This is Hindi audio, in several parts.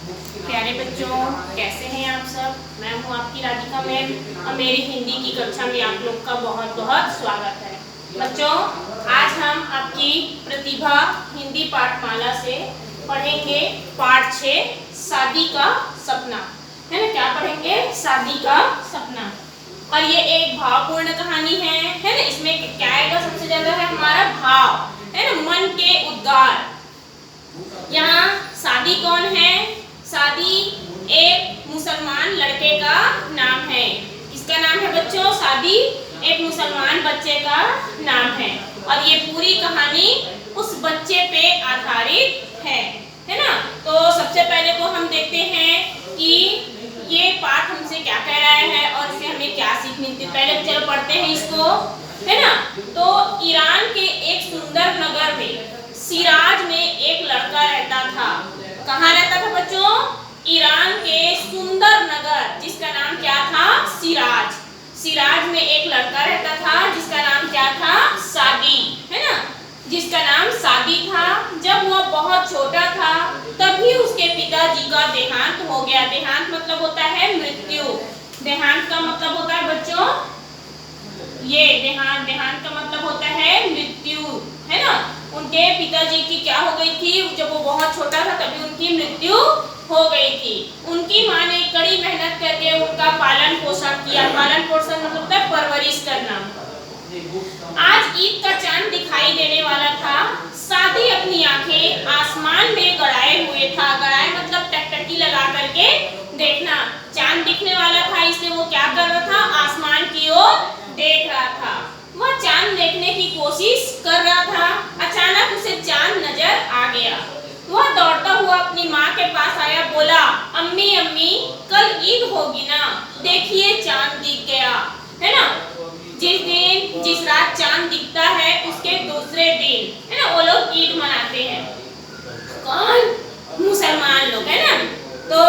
प्यारे बच्चों, कैसे हैं आप सब। मैं हूं आपकी राधिका मैम और मेरी हिंदी की कक्षा में आप लोग का बहुत बहुत स्वागत है। बच्चों, आज हम आपकी प्रतिभा हिंदी पाठमाला से पढ़ेंगे पाठ 6 शादी का सपना। है ना, क्या पढ़ेंगे? शादी का सपना। और ये एक भावपूर्ण कहानी है ना। इसमें क्या आएगा? सबसे ज्यादा है हमारा भाव, है ना, मन के उद्गार। यहाँ शादी कौन है? शादी एक मुसलमान लड़के का नाम है। किसका नाम है बच्चों? शादी एक मुसलमान बच्चे का नाम है। और ये पूरी कहानी उस बच्चे पे आधारित है ना। तो सबसे पहले तो हम देखते हैं कि ये पाठ हमसे क्या कह रहा है और इससे हमें क्या सीख मिलती है। पहले चलो पढ़ते हैं इसको, है ना। तो ईरान के एक सुंदर नगर में सिराज में एक लड़का रहता था। कहाँ रहता था बच्चों? ईरान के सुंदर नगर, जिसका नाम क्या था? सिराज। सिराज में एक लड़का रहता था जिसका नाम क्या था? शादी, है ना, जिसका नाम शादी था। जब वह बहुत छोटा था तभी उसके पिताजी का देहांत हो गया। देहांत मतलब होता है मृत्यु। देहांत का मतलब होता है बच्चों ये देहांत का मतलब होता है मृत्यु, है ना। उनके पिताजी की क्या हो गई थी? जब वो बहुत छोटा था तभी उनकी मृत्यु हो गई थी। उनकी माँ ने कड़ी मेहनत करके उनका पालन पोषण किया। पालन पोषण मतलब होता है परवरिश करना। आज ईद का चांद दिखाई देने वाला था। शादी अपनी आंखें आसमान में गड़ाए हुए था। गड़ाए मतलब टकटकी लगा करके देखना। चांद दिखने वाला था, इसलिए वो क्या कर रहा था? आसमान की ओर देख रहा था। वह चांद देखने की कोशिश कर रहा था। अचानक उसे चांद नजर आ गया। वह दौड़ता हुआ अपनी माँ के पास आया, बोला, अम्मी अम्मी, कल ईद होगी ना, देखिए चांद दिख गया। है ना, जिस रात चांद दिखता है उसके दूसरे दिन, है ना, वो लोग ईद मनाते हैं। कौन? मुसलमान लोग, है ना। तो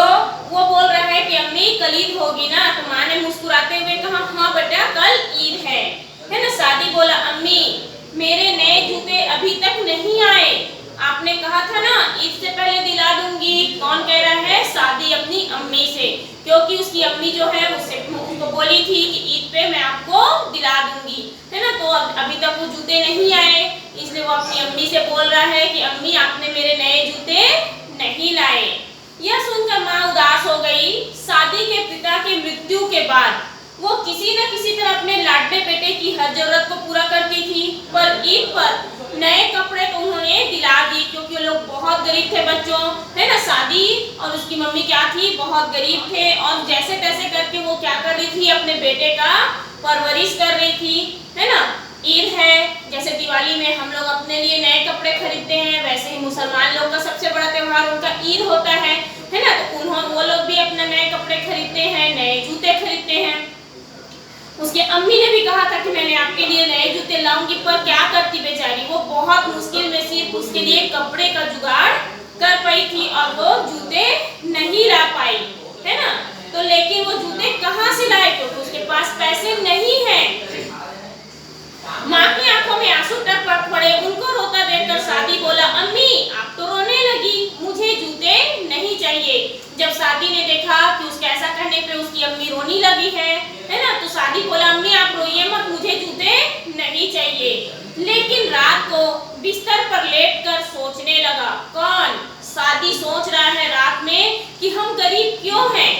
वो बोल रहा है कि अम्मी कल ईद होगी ना। तो माँ ने मुस्कुराते हुए कहा, हाँ बेटा कल ईद है ना। शादी बोला, अम्मी मेरे नए जूते अभी तक नहीं आए। आपने कहा था ना ईद से पहले दिला दूंगी। कौन कह रहा है? शादी अपनी अम्मी से, क्योंकि उसकी अम्मी जो है उसको बोली थी कि ईद पे मैं आपको दिला दूंगी, है ना। तो अभी तक वो जूते नहीं आए, इसलिए वो अपनी अम्मी से बोल रहा है कि अम्मी आपने मेरे नए जूते नहीं लाए। यह सुनकर माँ उदास हो गई। शादी के पिता की मृत्यु के बाद वो किसी न किसी तरह अपने लाडले बेटे की हर जरूरत को पूरा करती थी। पर ईद पर नए कपड़े तो उन्होंने दिला दी, क्योंकि वो लोग बहुत गरीब थे बच्चों, है ना। शादी और उसकी मम्मी क्या थी? बहुत गरीब थे। और जैसे तैसे करके वो क्या कर रही थी? अपने बेटे का परवरिश कर रही थी, है ना। ईद है, जैसे दिवाली में हम लोग अपने लिए नए कपड़े खरीदते हैं, वैसे ही मुसलमान लोग का सबसे बड़ा त्योहार उनका ईद होता है ना। तो वो लोग भी अपने नए कपड़े खरीदते हैं, नए जूते खरीदते हैं। उसके अम्मी ने भी कहा था कि मैंने आपके लिए नए जूते लाऊंगी, पर क्या करती बेचारी, वो बहुत मुश्किल में सिर्फ उसके लिए कपड़े का जुगाड़ कर पाई थी और वो जूते नहीं ला पाई, है ना। तो लेकिन वो जूते कहाँ से लाए? क्योंकि उसके पास पैसे नहीं है। माँ की आंखों में आंसू टपक पड़े। उनको रोता देखकर शादी बोला, अम्मी आप तो रोने लगी, मुझे जूते नहीं चाहिए। जब शादी ने देखा कि उसके ऐसा कहने पे उसकी अम्मी रोने लगी है ना, तो शादी बोला, अम्मी आप रोइए मत, मुझे जूते नहीं चाहिए। लेकिन रात को बिस्तर पर लेटकर सोचने लगा। कौन? शादी सोच रहा है रात में कि हम गरीब क्यों हैं।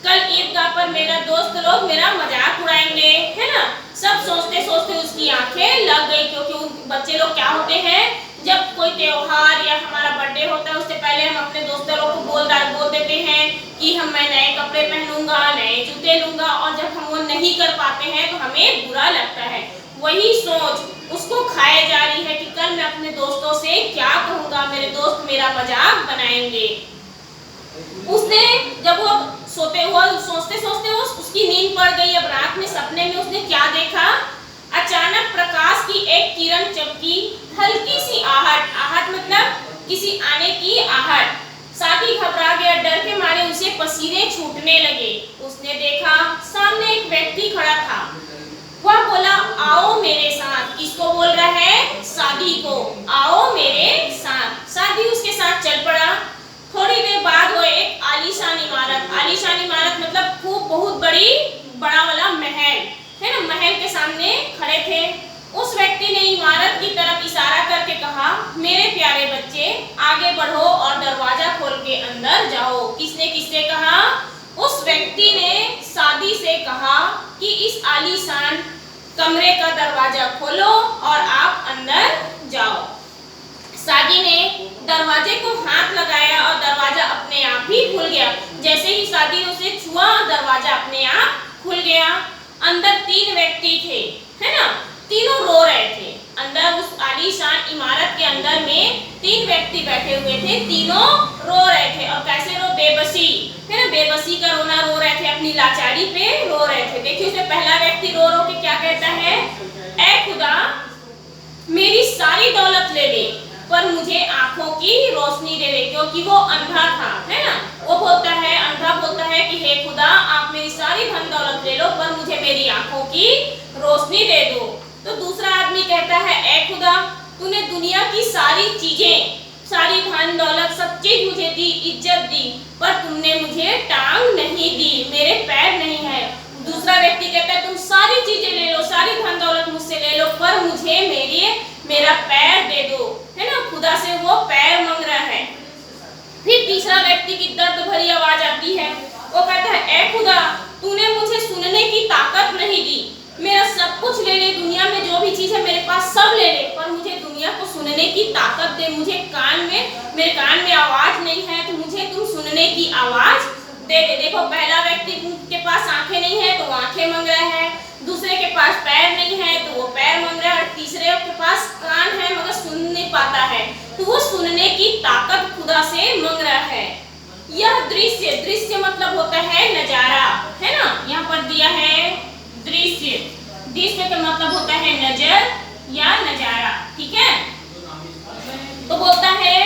कल ईदगाह पर मेरा दोस्त लोग मेरा मजाक उड़ाएंगे, है ना। सब सोचते सोचते उसकी आंखें लग गई, क्योंकि उन बच्चे लोग क्या होते हैं, जब कोई त्योहार या हमारा बर्थडे होता है उससे पहले हम अपने दोस्तों लोग को बोल देते हैं कि मैं नए कपड़े पहनूंगा, नए जूते लूंगा, और जब हम वो नहीं कर पाते हैं तो हमें बुरा लगता है। वही सोच उसको खाए जा रही है कि कल मैं अपने दोस्तों से क्या कहूंगा, मेरे दोस्त मेरा मजाक बनाएंगे। उसने जब वो सोचते सोचते उसकी नींद पड़ गई। अब रात में सपने में उसने क्या देखा? अचानक प्रकाश की एक किरण चमकी। हल्की सी आहट मतलब किसी आने की आहट। शादी घबरा गया, डर के मारे उसे पसीने छूटने लगे। उसने देखा सामने एक व्यक्ति खड़ा था। वह बोला, आओ मेरे साथ। किसको बोल रहा है? शादी को। आओ मेरे साथ। शादी उसके साथ चल पड़ा। थोड़ी देर बाद वो एक बड़ा वाला महल है ना, महल के सामने खड़े थे। उस व्यक्ति ने इमारत की तरफ इशारा करके कहा, मेरे प्यारे बच्चे आगे बढ़ो और दरवाजा खोल के अंदर जाओ। किसने किससे कहा? उस व्यक्ति ने सादी से कहा कि इस आलीशान कमरे का दरवाजा खोलो और आप अंदर जाओ। सादी ने दरवाजे को हाथ लगाया और दरवाजा अपने आप ही खुल गया। जैसे ही सादी ने उसे छुआ, दरवाजा अपने आप खुल गया। अंदर 3 व्यक्ति थे, है ना, तीनों रो रहे थे। अंदर उस आलीशान इमारत के अंदर में 3 व्यक्ति बैठे हुए थे, तीनों रो रहे थे। और कैसे रो? बेबसी, है ना, बेबसी का रोना रो रहे थे, अपनी लाचारी पे रो रहे थे। देखिए उसमें पहला व्यक्ति रो रो के क्या कहता है? ऐ खुदा, मेरी सारी दौलत ले ले पर मुझे आंखों की रोशनी दे दे, क्योंकि वो अंधा था, है ना। वो बोलता है, अंधा बोलता है कि हे खुदा, आप मेरी सारी धन दौलत ले लो पर मुझे मेरी आंखों की रोशनी दे दो। तो दूसरा आदमी कहता है, ऐ खुदा, तूने दुनिया की सारी चीजें, सारी धन दौलत सब चीज मुझे दी, इज्जत दी, पर तुमने मुझे टांग नहीं दी, मेरे पैर नहीं है। दूसरा व्यक्ति कहता है, तुम सारी चीजें ले लो, सारी धन दौलत मुझसे ले लो, पर मुझे मेरा पैर दे दो, है ना। खुदा से वो पैर मांग रहा है। फिर तीसरा व्यक्ति की दर्द भरी आवाज आती है। वो कहता है, ऐ खुदा, तूने मुझे सुनने की ताकत नहीं दी, मेरा सब कुछ ले ले, दुनिया में जो भी चीज है मेरे पास सब ले ले, पर मुझे दुनिया को सुनने की ताकत दे। मुझे मेरे कान में आवाज नहीं है, तो मुझे तुम सुनने की आवाज दे दे। देखो पहला व्यक्ति के पास आंखें नहीं है तो वो आंखें मांग रहा है, दूसरे के पास पैर नहीं है तो वो पैर मांग रहा है, और तीसरे के पास कान है मगर सुन नहीं पाता है तो वो सुनने की ताकत खुदा से मांग रहा है। यह दृश्य मतलब होता है नजारा, है ना। यहाँ पर दिया है दृश्य का मतलब होता है नजर या नजारा, ठीक है। तो बोलता है,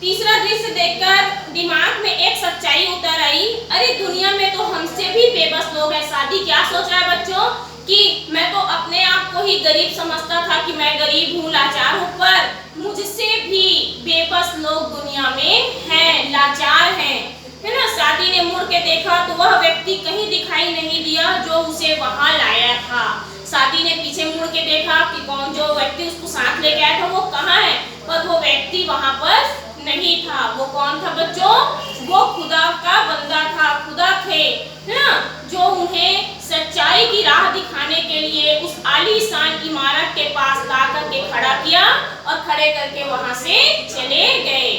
तीसरा दृश्य देखकर दिमाग में एक सच्चाई उतर आई, अरे दुनिया में तो हमसे भी बेबस लोग हैं। सादी क्या सोच रहा है बच्चों कि मैं तो अपने आप को ही गरीब समझता था कि मैं गरीब हूँ, लाचार हूँ, पर मुझसे भी बेबस लोग दुनिया में हैं, लाचार हैं, है ना। सादी ने मुड़ के देखा तो वह व्यक्ति कहीं दिखाई नहीं दिया जो उसे वहां लाया था। सादी ने पीछे मुड़ के देखा कि कौन जो व्यक्ति उसको साथ लेके आया था वो कहाँ है, पर वो व्यक्ति वहां पर नहीं था। वो कौन था बच्चों? वो खुदा का बंदा था, खुदा थे, है ना, जो उन्हें सच्चाई की राह दिखाने के लिए उस आलीशान इमारत के पास ला करके खड़ा किया और खड़े करके वहां से चले गए।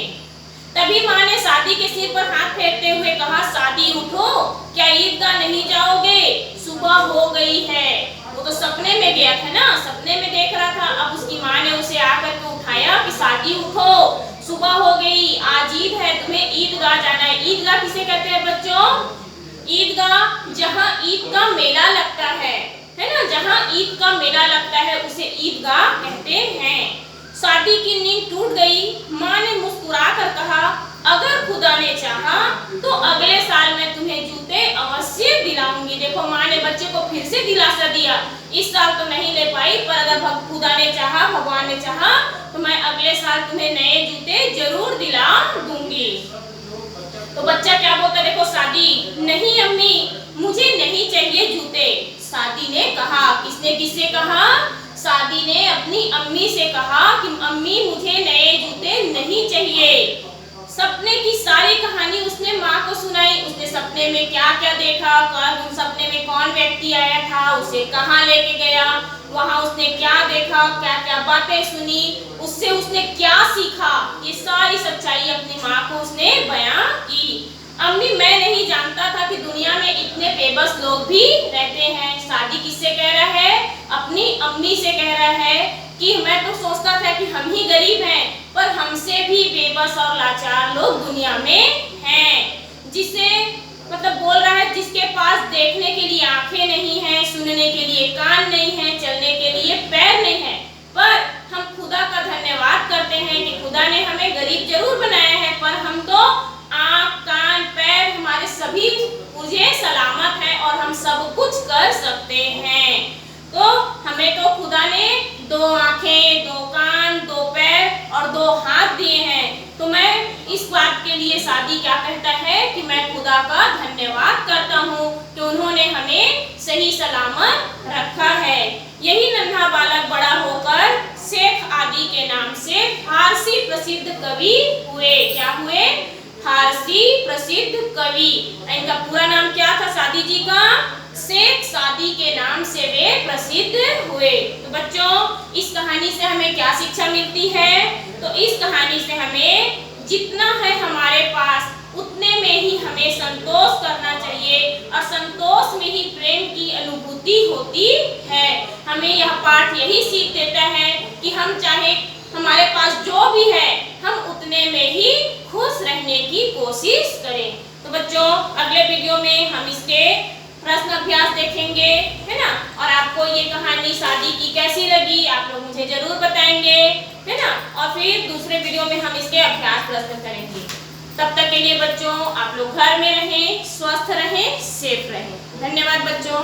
तभी माँ ने सादी के सिर पर हाथ फेरते हुए कहा, सादी उठो, क्या ईदगाह नहीं जाओगे? सुबह हो गई है। वो तो सपने में गया था ना, सपने में देख रहा था। अब उसकी माँ ने उसे आकर के उठाया कि सादी उठो, सुबह हो गई, आज ईद है, तुम्हें ईदगाह जाना है। ईदगाह किसे कहते हैं बच्चों? ईदगाह जहाँ ईद का मेला लगता है ना, जहाँ ईद का मेला लगता है उसे ईदगाह कहते हैं। सादी की नींद टूट गई। माँ ने मुस्कुरा कर कहा, अगर खुदा ने चाहा तो अगले साल मैं तुम्हें जूते अवश्य दिलाऊंगी। देखो माँ ने बच्चे को फिर से दिलासा दिया, इस साल तो नहीं ले पाई, पर अगर खुदा ने चाहा, भगवान ने चाहा तो मैं अगले साल तुम्हें नए जूते जरूर दिला दूंगी। तो बच्चा क्या बोलता है? देखो सादी, नहीं अम्मी, मुझे नहीं चाहिए जूते। सादी ने कहा, किसने किससे कहा? सादी ने अपनी अम्मी से कहा कि अम्मी मुझे नए जूते नहीं चाहिए। सपने की सारी कहानी उसने माँ को सुनाई। उसने सपने में क्या क्या देखा, सपने में कौन व्यक्ति आया था, उसे कहाँ लेके गया, वहाँ उसने क्या देखा, क्या क्या बातें सुनी, उससे उसने क्या सीखा, ये सारी सच्चाई अपनी माँ को उसने बयां की। अम्मी, मैं नहीं जानता था कि दुनिया में इतने बेबस लोग भी रहते हैं। सादी किससे कह रहा है? अपनी अम्मी से कह रहा है कि मैं तो सोचता था कि हम ही गरीब हैं, पर हमसे भी बेबस और लाचार लोग दुनिया में हैं। जिसे मतलब बोल रहा है जिसके पास देखने के लिए आंखें नहीं हैं, सुनने के लिए कान नहीं है, चलने के लिए पैर नहीं है, पर हम खुदा का धन्यवाद करते हैं कि खुदा ने हमें गरीब जरूर बनाया है, पर हम तो आँख, कान, पैर हमारे सभी मुझे सलामत है और हम सब कुछ कर सकते हैं। तो हमें तो खुदा ने 2 आँखें, 2 कान, 2 पैर और 2 हाथ दिए हैं। तो मैं इस बात के लिए इसलिए सादी क्या कहता है कि मैं खुदा का धन्यवाद करता हूँ कि उन्होंने हमें सही सलामत रखा है। यही नन्हा बालक बड़ा होकर शेख आदी के नाम से फारसी प्रसिद्ध कवि हुए। क्या हुए? फारसी प्रसिद्ध कवि। इनका पूरा नाम क्या था सादी जी का? शेख सादी के नाम से वे प्रसिद्ध हुए। तो बच्चों, इस कहानी से हमें क्या शिक्षा मिलती है? तो इस कहानी से हमें जितना है हमारे पास उतने में ही हमें संतोष करना चाहिए और संतोष में ही प्रेम की अनुभूति होती है। हमें यह पाठ यही सीख देता है कि हम चाहे हमारे पास जो भी है हम उतने में ही खुश रहने की कोशिश करें। तो बच्चों, अगले वीडियो में हम इसके प्रश्न अभ्यास देखेंगे, है ना। और आपको ये कहानी सादी की कैसी लगी आप लोग मुझे जरूर बताएंगे, है ना। और फिर दूसरे वीडियो में हम इसके अभ्यास प्रश्न करेंगे। तब तक के लिए बच्चों, आप लोग घर में रहें, स्वस्थ रहें, सेफ रहें। धन्यवाद बच्चों।